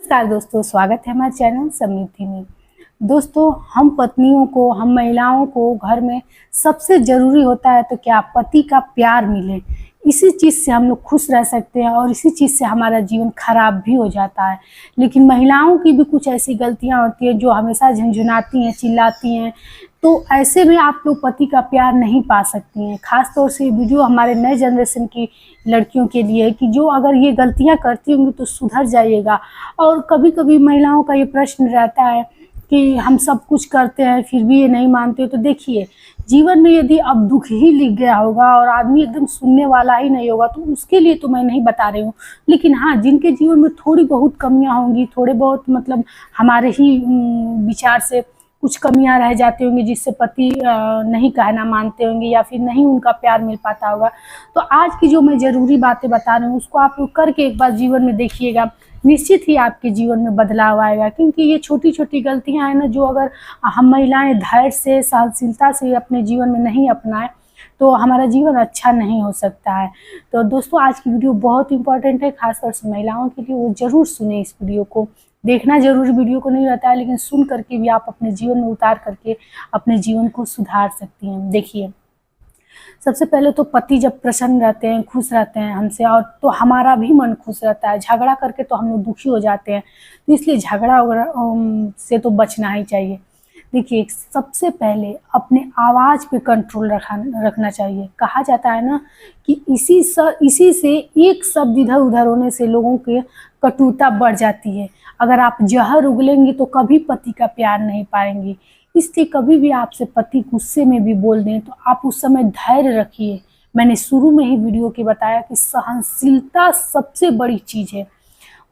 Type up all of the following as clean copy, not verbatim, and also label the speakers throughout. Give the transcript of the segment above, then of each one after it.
Speaker 1: नमस्कार दोस्तों, स्वागत है हमारे चैनल समृद्धि में। दोस्तों, हम पत्नियों को, हम महिलाओं को घर में सबसे ज़रूरी होता है तो क्या पति का प्यार मिले। इसी चीज़ से हम लोग खुश रह सकते हैं और इसी चीज़ से हमारा जीवन खराब भी हो जाता है। लेकिन महिलाओं की भी कुछ ऐसी गलतियां होती हैं जो हमेशा झुनझुनाती हैं, चिल्लाती हैं। तो ऐसे में आप लोग पति का प्यार नहीं पा सकती हैं। ख़ास तौर से ये वीडियो हमारे नए जनरेशन की लड़कियों के लिए है कि जो अगर ये गलतियां करती होंगी तो सुधर जाइएगा। और कभी-कभी महिलाओं का ये प्रश्न रहता है कि हम सब कुछ करते हैं फिर भी ये नहीं मानते। तो देखिए, जीवन में यदि अब दुख ही लिख गया होगा और आदमी एकदम सुनने वाला ही नहीं होगा तो उसके लिए तो मैं नहीं बता रही हूँ। लेकिन हाँ, जिनके जीवन में थोड़ी बहुत कमियां होंगी, थोड़े बहुत मतलब हमारे ही विचार से कुछ कमियां रह जाती होंगी जिससे पति नहीं कहना मानते होंगे या फिर नहीं उनका प्यार मिल पाता होगा। तो आज की जो मैं ज़रूरी बातें बता रही हूँ उसको आप लोग करके एक बार जीवन में देखिएगा, निश्चित ही आपके जीवन में बदलाव आएगा। क्योंकि ये छोटी छोटी गलतियां हैं ना, जो अगर हम महिलाएं धैर्य से, सहनशीलता से अपने जीवन में नहीं अपनाएं तो हमारा जीवन अच्छा नहीं हो सकता है। तो दोस्तों, आज की वीडियो बहुत इंपॉर्टेंट है, खासतौर से महिलाओं के लिए। वो ज़रूर सुने इस वीडियो को। देखना जरूरी वीडियो को नहीं रहता है, लेकिन सुन करके भी आप अपने जीवन में उतार करके अपने जीवन को सुधार सकती हैं। देखिए, सबसे पहले तो पति जब प्रसन्न रहते हैं, खुश रहते हैं हमसे, और तो हमारा भी मन खुश रहता है। झगड़ा करके तो हम लोग दुखी हो जाते हैं, तो इसलिए झगड़ा वगैरह से तो बचना ही चाहिए। देखिए, सबसे पहले अपने आवाज़ पे कंट्रोल रखना चाहिए। कहा जाता है ना कि इसी से एक शब्द इधर उधर होने से लोगों के कटुता बढ़ जाती है। अगर आप जहर उगलेंगी तो कभी पति का प्यार नहीं पाएंगी। इसलिए कभी भी आपसे पति गुस्से में भी बोल दें तो आप उस समय धैर्य रखिए। मैंने शुरू में ही वीडियो के बताया कि सहनशीलता सबसे बड़ी चीज़ है।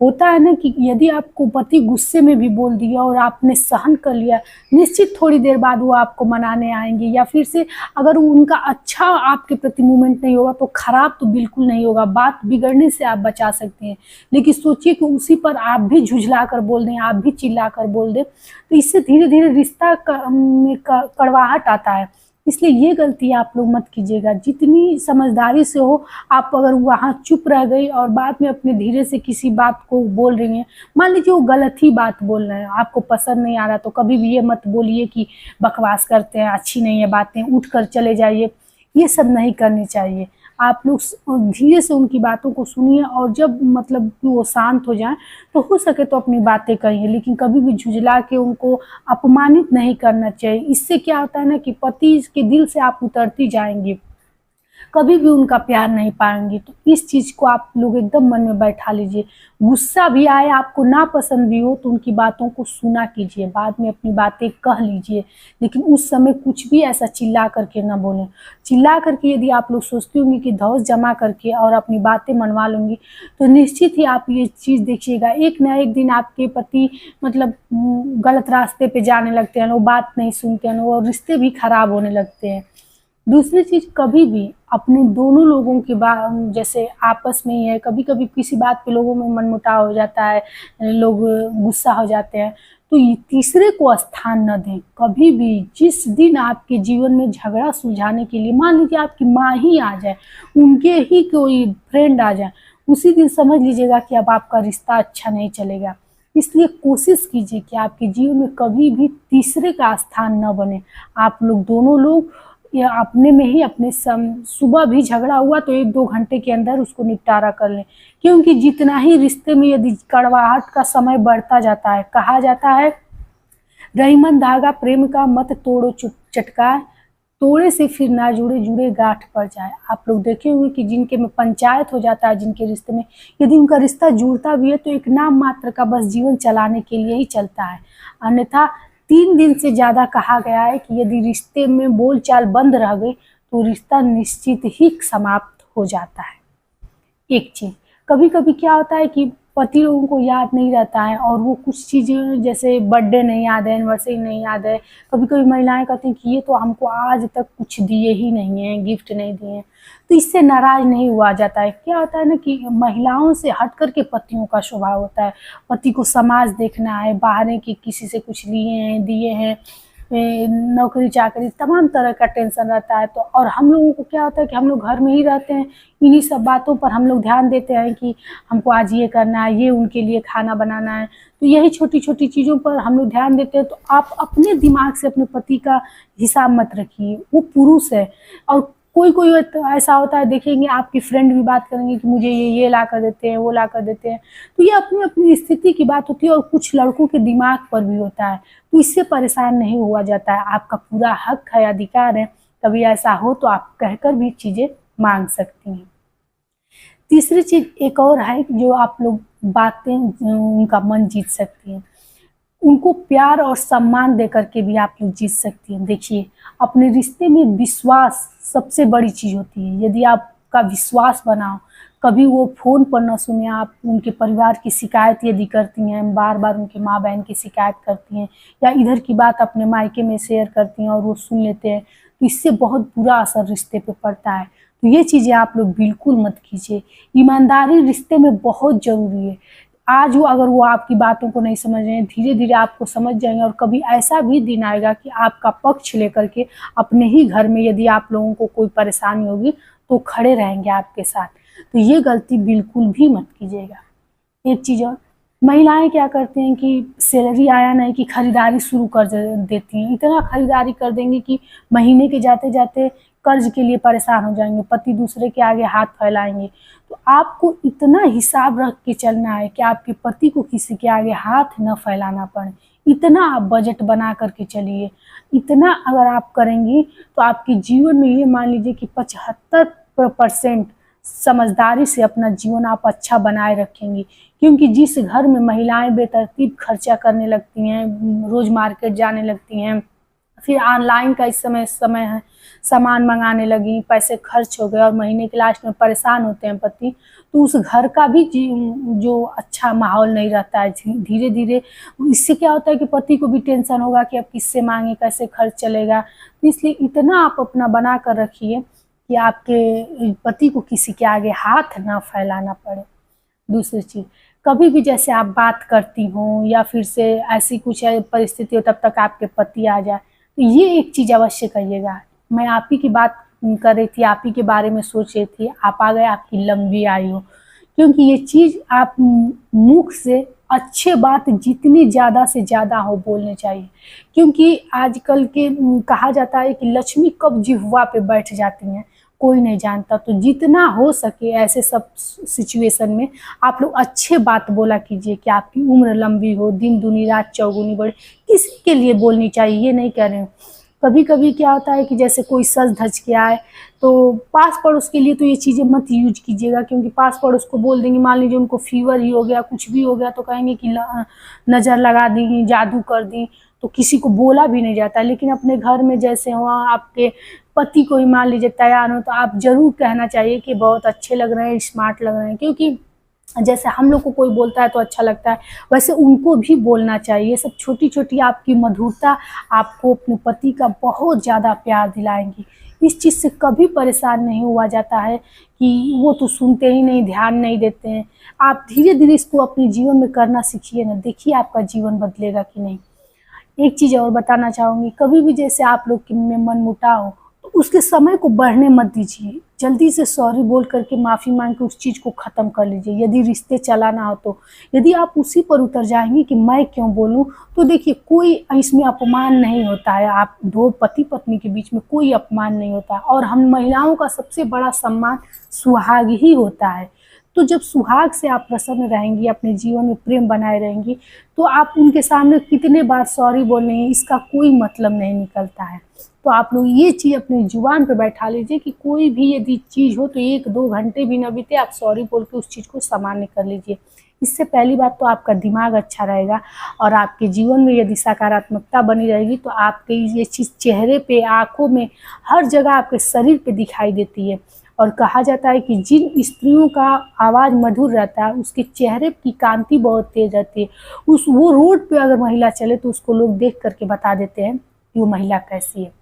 Speaker 1: होता है ना कि यदि आपको पति गुस्से में भी बोल दिया और आपने सहन कर लिया, निश्चित थोड़ी देर बाद वो आपको मनाने आएंगे, या फिर से अगर उनका अच्छा आपके प्रति मूवमेंट नहीं होगा तो खराब तो बिल्कुल नहीं होगा, बात बिगड़ने से आप बचा सकते हैं। लेकिन सोचिए कि उसी पर आप भी झुझला कर बोल दें, आप भी चिल्ला कर बोल दें, तो इससे धीरे धीरे रिश्ता में कड़वाहट आता है। इसलिए ये गलती आप लोग मत कीजिएगा। जितनी समझदारी से हो, आप अगर वहाँ चुप रह गई और बाद में अपने धीरे से किसी बात को बोल रही हैं, मान लीजिए वो गलत ही बात बोल रहे हैं, आपको पसंद नहीं आ रहा, तो कभी भी ये मत बोलिए कि बकवास करते हैं, अच्छी नहीं है बातें, उठ कर चले जाइए। ये सब नहीं करनी चाहिए। आप लोग धीरे से उनकी बातों को सुनिए, और जब मतलब वो शांत हो जाएं तो हो सके तो अपनी बातें कहिए, लेकिन कभी भी झुझला के उनको अपमानित नहीं करना चाहिए। इससे क्या होता है ना कि पति के दिल से आप उतरती जाएंगी, कभी भी उनका प्यार नहीं पाएंगी। तो इस चीज़ को आप लोग एकदम मन में बैठा लीजिए। गुस्सा भी आए, आपको ना पसंद भी हो, तो उनकी बातों को सुना कीजिए, बाद में अपनी बातें कह लीजिए, लेकिन उस समय कुछ भी ऐसा चिल्ला करके ना बोलें। चिल्ला करके यदि आप लोग सोचती होंगी कि धौंस जमा करके और अपनी बातें मनवा लूँगी, तो निश्चित ही आप ये चीज़ देखिएगा, एक ना एक दिन आपके पति मतलब गलत रास्ते पे जाने लगते हैं, वो बात नहीं सुनते हैं, वो रिश्ते भी खराब होने लगते हैं। दूसरी चीज़, कभी भी अपने दोनों लोगों की बात, जैसे आपस में ही है, कभी कभी किसी बात पे लोगों में मनमुटाव हो जाता है, लोग गुस्सा हो जाते हैं, तो ये तीसरे को स्थान न दें कभी भी। जिस दिन आपके जीवन में झगड़ा सुलझाने के लिए मान लीजिए आपकी माँ ही आ जाए, उनके ही कोई फ्रेंड आ जाए, उसी दिन समझ लीजिएगा कि अब आपका रिश्ता अच्छा नहीं चलेगा। इसलिए कोशिश कीजिए कि आपके जीवन में कभी भी तीसरे का स्थान न बने। आप लोग दोनों लोग या अपने में ही अपने सुबह भी झगड़ा हुआ तो 1-2 घंटे के अंदर उसको निपटारा कर लें। क्योंकि जितना ही रिश्ते में यदि कड़वाहट का समय बढ़ता जाता है, कहा जाता है रहीमन धागा प्रेम का मत तोड़ो चटका, तोड़े से फिर ना जुड़े जुड़े गांठ पड़ जाए। आप लोग देखे हुए कि जिनके में पंचायत हो जाता है, जिनके रिश्ते में यदि उनका रिश्ता जुड़ता भी है तो एक नाम मात्र का बस जीवन चलाने के लिए ही चलता है। अन्यथा 3 दिन से ज़्यादा कहा गया है कि यदि रिश्ते में बोलचाल बंद रह गई तो रिश्ता निश्चित ही समाप्त हो जाता है। एक चीज़, कभी कभी क्या होता है कि पति लोगों को याद नहीं रहता है, और वो कुछ चीज़ें जैसे बर्थडे नहीं याद है, एनिवर्सरी नहीं याद है, कभी कभी महिलाएं कहती हैं कि ये तो हमको आज तक कुछ दिए ही नहीं हैं, गिफ्ट नहीं दिए हैं, तो इससे नाराज़ नहीं हुआ जाता है। क्या होता है ना कि महिलाओं से हट करके पतियों का स्वभाव होता है, पति को समाज देखना है, बाहर के किसी से कुछ लिए हैं, दिए हैं, नौकरी चाकरी तमाम तरह का टेंशन रहता है। तो और हम लोगों को क्या होता है कि हम लोग घर में ही रहते हैं, इन्हीं सब बातों पर हम लोग ध्यान देते हैं कि हमको आज ये करना है, ये उनके लिए खाना बनाना है। तो यही छोटी छोटी चीज़ों पर हम लोग ध्यान देते हैं। तो आप अपने दिमाग से अपने पति का हिसाब मत रखिए, वो पुरुष है। और कोई कोई तो ऐसा होता है, देखेंगे आपकी फ्रेंड भी बात करेंगे कि मुझे ये ला कर देते हैं, वो ला कर देते हैं। तो ये अपनी अपनी स्थिति की बात होती है, और कुछ लड़कों के दिमाग पर भी होता है। तो इससे परेशान नहीं हुआ जाता है, आपका पूरा हक है, अधिकार है। कभी ऐसा हो तो आप कहकर भी चीज़ें मांग सकती हैं। तीसरी चीज़ एक और है जो आप लोग बातें उनका मन जीत सकती हैं। उनको प्यार और सम्मान दे करके भी आप लोग जीत सकती हैं। देखिए, अपने रिश्ते में विश्वास सबसे बड़ी चीज़ होती है। यदि आपका विश्वास बनाओ, कभी वो फ़ोन पर न सुने, आप उनके परिवार की शिकायत यदि करती हैं, बार बार उनके माँ बहन की शिकायत करती हैं, या इधर की बात अपने मायके में शेयर करती हैं और वो सुन लेते हैं, तो इससे बहुत बुरा असर रिश्ते पे पड़ता है। तो ये चीज़ें आप लोग बिल्कुल मत कीजिए। ईमानदारी रिश्ते में बहुत ज़रूरी है। आज वो अगर वो आपकी बातों को नहीं समझ रहे हैं, धीरे धीरे आपको समझ जाएंगे। और कभी ऐसा भी दिन आएगा कि आपका पक्ष लेकर के अपने ही घर में यदि आप लोगों को कोई परेशानी होगी तो खड़े रहेंगे आपके साथ। तो ये गलती बिल्कुल भी मत कीजिएगा। एक चीज़ और, महिलाएं क्या करती हैं कि सैलरी आया नहीं कि खरीदारी शुरू कर देती हैं। इतना खरीदारी कर देंगी कि महीने के जाते जाते कर्ज के लिए परेशान हो जाएंगे, पति दूसरे के आगे हाथ फैलाएंगे। तो आपको इतना हिसाब रख के चलना है कि आपके पति को किसी के आगे हाथ न फैलाना पड़े। इतना आप बजट बना करके चलिए। इतना अगर आप करेंगी तो आपके जीवन में ये मान लीजिए कि 75% समझदारी से अपना जीवन आप अच्छा बनाए रखेंगी। क्योंकि जिस घर में महिलाएं बेतरतीब खर्चा करने लगती हैं, रोज़ मार्केट जाने लगती हैं, फिर ऑनलाइन का इस समय है, सामान मंगाने लगी, पैसे खर्च हो गए और महीने के लास्ट में परेशान होते हैं पति, तो उस घर का भी जो अच्छा माहौल नहीं रहता है। धीरे धीरे इससे क्या होता है कि पति को भी टेंशन होगा कि अब किससे मांगे, कैसे खर्च चलेगा। तो इसलिए इतना आप अपना बना कर रखिए कि आपके पति को किसी के आगे हाथ ना फैलाना पड़े। दूसरी चीज़, कभी भी जैसे आप बात करती हो या फिर से ऐसी कुछ परिस्थिति हो, तब तक आपके पति आ जाए, तो ये एक चीज़ अवश्य करिएगा। मैं आप ही की बात कर रही थी, आप ही के बारे में सोच रही थी, आप आ गए, आपकी लंबी आयु। क्योंकि ये चीज़ आप मुख से अच्छे बात जितनी ज़्यादा से ज़्यादा हो बोलने चाहिए। क्योंकि आजकल के कहा जाता है कि लक्ष्मी कब जिह्वा पे बैठ जाती हैं कोई नहीं जानता। तो जितना हो सके ऐसे सब सिचुएशन में आप लोग अच्छे बात बोला कीजिए कि आपकी उम्र लंबी हो, दिन दूनी रात चौगुनी बढ़े। किसी के लिए बोलनी चाहिए, ये नहीं कह रहे हूँ। कभी कभी क्या होता है कि जैसे कोई सज धज के आए तो पास पड़ोस के लिए तो ये चीज़ें मत यूज कीजिएगा। क्योंकि पास पड़ोस को बोल देंगे, मान लीजिए उनको फीवर ही हो गया, कुछ भी हो गया, तो कहेंगे कि नज़र लगा दी, जादू कर दी। तो किसी को बोला भी नहीं जाता। लेकिन अपने घर में जैसे हो, आपके पति को ही मान लीजिए तैयार हो, तो आप ज़रूर कहना चाहिए कि बहुत अच्छे लग रहे हैं, स्मार्ट लग रहे हैं। क्योंकि जैसे हम लोग को कोई बोलता है तो अच्छा लगता है, वैसे उनको भी बोलना चाहिए। ये सब छोटी छोटी आपकी मधुरता आपको अपने पति का बहुत ज़्यादा प्यार दिलाएंगी। इस चीज़ से कभी परेशान नहीं हुआ जाता है कि वो तो सुनते ही नहीं, ध्यान नहीं देते हैं। आप धीरे धीरे इसको अपने जीवन में करना सीखिए ना, देखिए आपका जीवन बदलेगा कि नहीं। एक चीज़ और बताना चाहूँगी, कभी भी जैसे आप लोग के में मन मुटाव हो तो उसके समय को बढ़ने मत दीजिए। जल्दी से सॉरी बोल करके माफ़ी मांग के उस चीज़ को ख़त्म कर लीजिए। यदि रिश्ते चलाना हो तो यदि आप उसी पर उतर जाएंगे कि मैं क्यों बोलूं, तो देखिए कोई इसमें अपमान नहीं होता है। आप दो पति पत्नी के बीच में कोई अपमान नहीं होता। और हम महिलाओं का सबसे बड़ा सम्मान सुहाग ही होता है। तो जब सुहाग से आप प्रसन्न रहेंगी, अपने जीवन में प्रेम बनाए रहेंगी, तो आप उनके सामने कितने बार सॉरी बोलेंगे इसका कोई मतलब नहीं निकलता है। तो आप लोग ये चीज़ अपनी जुबान पे बैठा लीजिए कि कोई भी यदि चीज़ हो तो 1-2 घंटे भी न बीते, आप सॉरी बोल के उस चीज़ को सामान्य कर लीजिए। इससे पहली बात तो आपका दिमाग अच्छा रहेगा और आपके जीवन में यदि सकारात्मकता बनी रहेगी तो आपके ये चीज़ चेहरे पे, आँखों में, हर जगह आपके शरीर पे दिखाई देती है। और कहा जाता है कि जिन स्त्रियों का आवाज़ मधुर रहता है उसके चेहरे की कांति बहुत तेज रहती है। वो रोड पे अगर महिला चले तो उसको लोग देख करके बता देते हैं कि वो महिला कैसी है।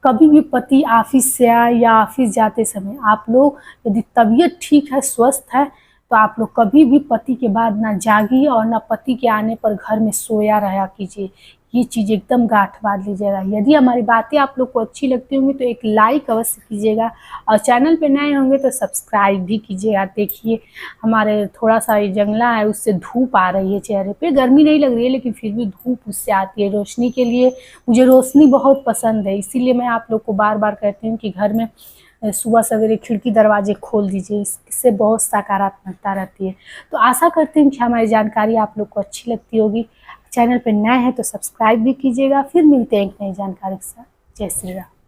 Speaker 1: कभी भी पति ऑफिस से आए या ऑफिस जाते समय आप लोग यदि तबीयत ठीक है, स्वस्थ है, तो आप लोग कभी भी पति के बाद ना जागिए और ना पति के आने पर घर में सोया रहा कीजिए। ये चीज़ एकदम गांठ बांध लीजिएगा। यदि हमारी बातें आप लोग को अच्छी लगती होंगी तो एक लाइक अवश्य कीजिएगा और चैनल पे नए होंगे तो सब्सक्राइब भी कीजिएगा। देखिए हमारे थोड़ा सा ये जंगला है, उससे धूप आ रही है चेहरे पे, गर्मी नहीं लग रही है लेकिन फिर भी धूप उससे आती है रोशनी के लिए। मुझे रोशनी बहुत पसंद है, इसीलिए मैं आप लोग को बार बार कहती हूँ कि घर में सुबह सवेरे खिड़की दरवाजे खोल दीजिए, इससे बहुत सकारात्मकता रहती है। तो आशा करते हैं कि हमारी जानकारी आप लोग को अच्छी लगती होगी। चैनल पर नए हैं तो सब्सक्राइब भी कीजिएगा। फिर मिलते हैं एक नई जानकारी के साथ। जय श्री राम।